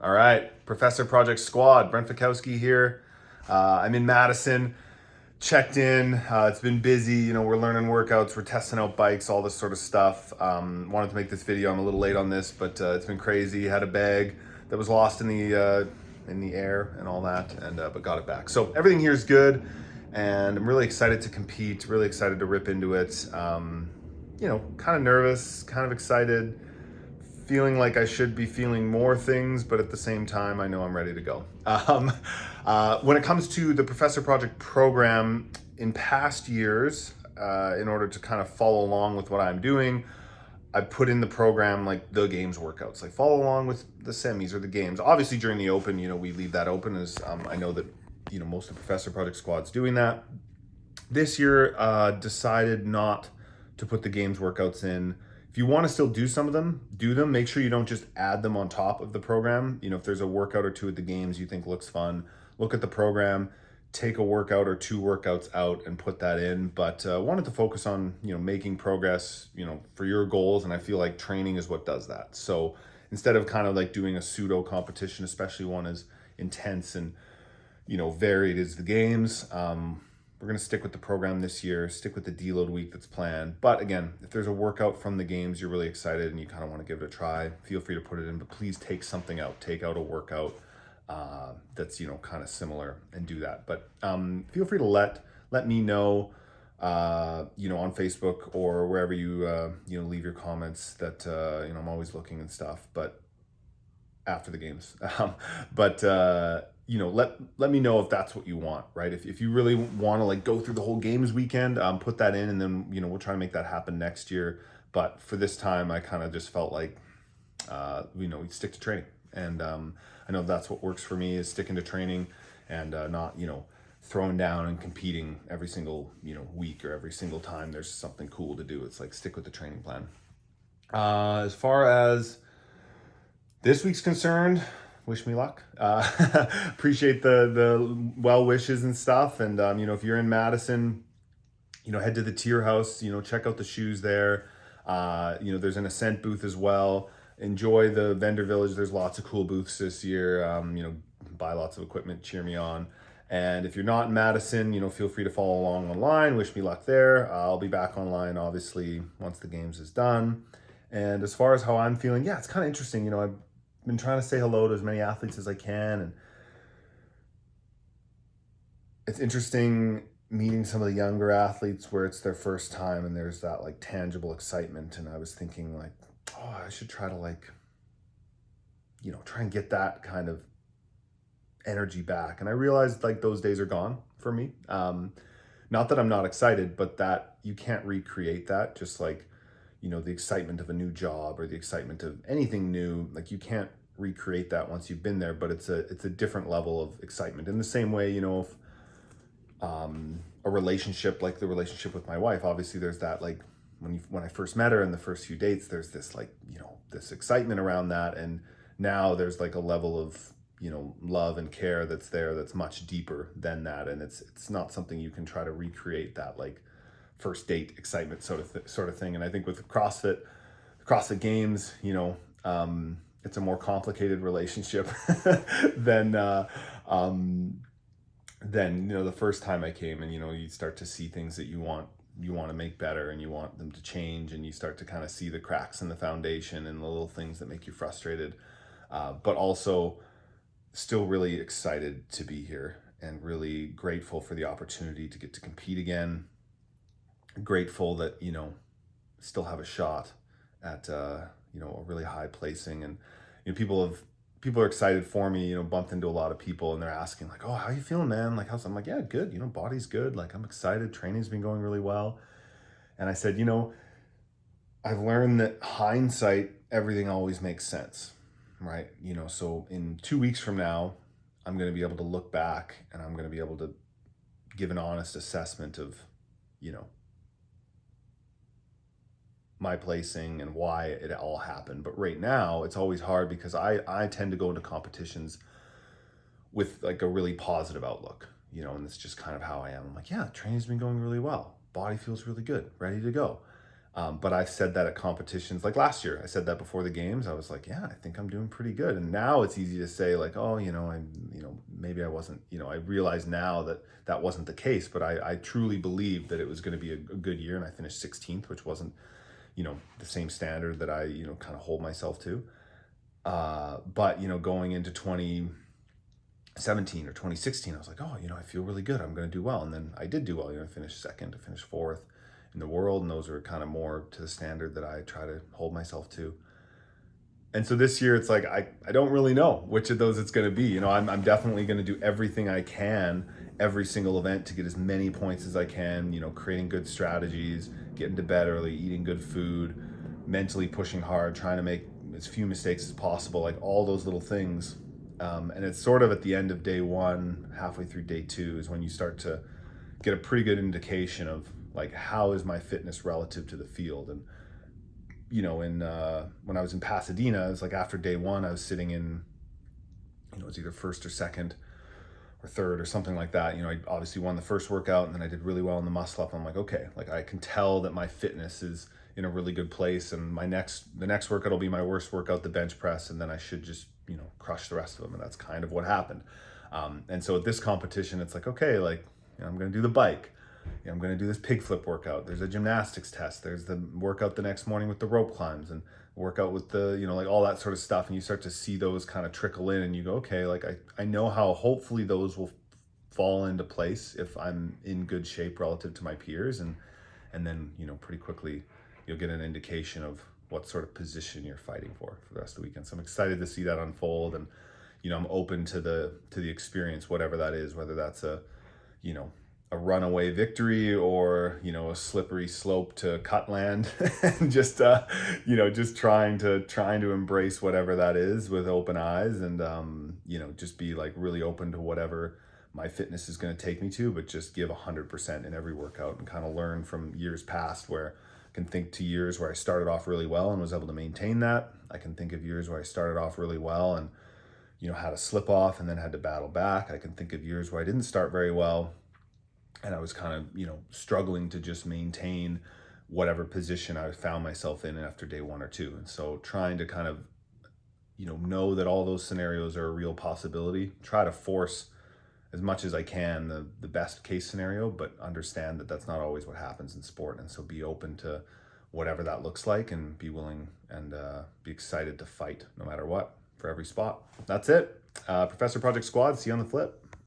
All right, Professor Project Squad, Brent Fikowski here. I'm in Madison, checked in. It's been busy. We're learning workouts, we're testing out bikes, all this sort of stuff. Wanted to make this video. I'm a little late on this, but it's been crazy. Had a bag that was lost in the air and all that, and but got it back. So everything here is good, and I'm really excited to compete. Really excited to rip into it. Kind of nervous, kind of excited, feeling like I should be feeling more things, but at the same time, I know I'm ready to go. When it comes to the Professor Project program, in past years, in order to kind of follow along with what I'm doing, I put in the program like the games workouts, like follow along with the semis or the games. Obviously, during the open, we leave that open as I know that most of the Professor Project squad's doing that. This year, decided not to put the games workouts in. If you want to still do some of them, do them. Make sure you don't just add them on top of the program. If there's a workout or two at the games you think looks fun, look at the program, take a workout or two workouts out and put that in. But wanted to focus on, making progress, for your goals. And I feel like training is what does that. So instead of kind of like doing a pseudo competition, especially one as intense and, varied as the games, we're going to stick with the program this year, stick with the deload week that's planned. But again, if there's a workout from the games you're really excited and you kind of want to give it a try, feel free to put it in, but please take something out. Take out a workout that's, kind of similar and do that. But feel free to let me know, on Facebook or wherever you, leave your comments that, I'm always looking and stuff, but after the games. But let me know if that's what you want, right? If you really want to like go through the whole games weekend, put that in, and then we'll try to make that happen next year. But for this time, I kind of just felt like we stick to training, and I know that's what works for me is sticking to training and not throwing down and competing every single week or every single time there's something cool to do. It's like stick with the training plan. As far as this week's concerned, wish me luck. Appreciate the well wishes and stuff. And if you're in Madison, head to the Tier House. Check out the shoes there. There's an Ascent booth as well. Enjoy the vendor village. There's lots of cool booths this year. Buy lots of equipment. Cheer me on. And if you're not in Madison, feel free to follow along online. Wish me luck there. I'll be back online, obviously, once the games is done. And as far as how I'm feeling, yeah, it's kind of interesting. I've been trying to say hello to as many athletes as I can, and it's interesting meeting some of the younger athletes where it's their first time and there's that like tangible excitement. And I was thinking like, oh, I should try to like, try and get that kind of energy back. And I realized like those days are gone for me. Not that I'm not excited, but that you can't recreate that. Just like, the excitement of a new job or the excitement of anything new, like you can't recreate that once you've been there, but it's a different level of excitement. In the same way, if a relationship like the relationship with my wife, obviously there's that like when I first met her in the first few dates, there's this like, this excitement around that. And now there's like a level of, love and care that's there that's much deeper than that. And it's not something you can try to recreate, that like first date excitement sort of thing. And I think with CrossFit games, it's a more complicated relationship than the first time I came. And you start to see things that you want to make better and you want them to change, and you start to kind of see the cracks in the foundation and the little things that make you frustrated, but also still really excited to be here and really grateful for the opportunity to get to compete again. Grateful that still have a shot at a really high placing. And people are excited for me. Bumped into a lot of people and they're asking like, oh, how you feeling, man? Like, I'm like, yeah, good. Body's good. Like, I'm excited. Training's been going really well. And I said, I've learned that hindsight, everything always makes sense, right? So in 2 weeks from now, I'm going to be able to look back and I'm going to be able to give an honest assessment of, my placing and why it all happened. But right now it's always hard because I tend to go into competitions with like a really positive outlook, and it's just kind of how I am. I'm like, yeah, training's been going really well. Body feels really good, ready to go. But I've said that at competitions, like last year, I said that before the games. I was like, yeah, I think I'm doing pretty good. And now it's easy to say like, oh, maybe I wasn't, I realize now that that wasn't the case, but I truly believed that it was going to be a good year. And I finished 16th, which wasn't, the same standard that I, kind of hold myself to. But, going into 2017 or 2016, I was like, oh, I feel really good. I'm going to do well. And then I did do well. I finished second, I finished fourth in the world. And those are kind of more to the standard that I try to hold myself to. And so this year, it's like, I don't really know which of those it's going to be. I'm definitely going to do everything I can, every single event, to get as many points as I can, creating good strategies, getting to bed early, eating good food, mentally pushing hard, trying to make as few mistakes as possible, like all those little things. And it's sort of at the end of day one, halfway through day two, is when you start to get a pretty good indication of like, how is my fitness relative to the field. And when I was in Pasadena, it's like after day one, I was sitting in, it was either first or second or third or something like that. I obviously won the first workout, and then I did really well in the muscle up. I'm like, okay, like I can tell that my fitness is in a really good place, and the next workout will be my worst workout, the bench press, and then I should just, crush the rest of them. And that's kind of what happened. And so at this competition, it's like, okay, like, I'm going to do the bike. I'm going to do this pig flip workout. There's a gymnastics test. There's the workout the next morning with the rope climbs, and workout with the, like all that sort of stuff. And you start to see those kind of trickle in, and you go, okay, like I know how hopefully those will fall into place if I'm in good shape relative to my peers. And then, pretty quickly you'll get an indication of what sort of position you're fighting for the rest of the weekend. So I'm excited to see that unfold. And, I'm open to the experience, whatever that is, whether that's a runaway victory or, a slippery slope to cut land, and just trying to embrace whatever that is with open eyes, and, just be like really open to whatever my fitness is going to take me to, but just give 100% in every workout, and kind of learn from years past, where I can think to years where I started off really well and was able to maintain that. I can think of years where I started off really well and, had a slip off and then had to battle back. I can think of years where I didn't start very well and I was kind of, struggling to just maintain whatever position I found myself in after day one or two. And so trying to kind of, know that all those scenarios are a real possibility, try to force as much as I can the best case scenario, but understand that that's not always what happens in sport. And so be open to whatever that looks like, and be willing and be excited to fight no matter what for every spot. That's it. Professor Project Squad, see you on the flip.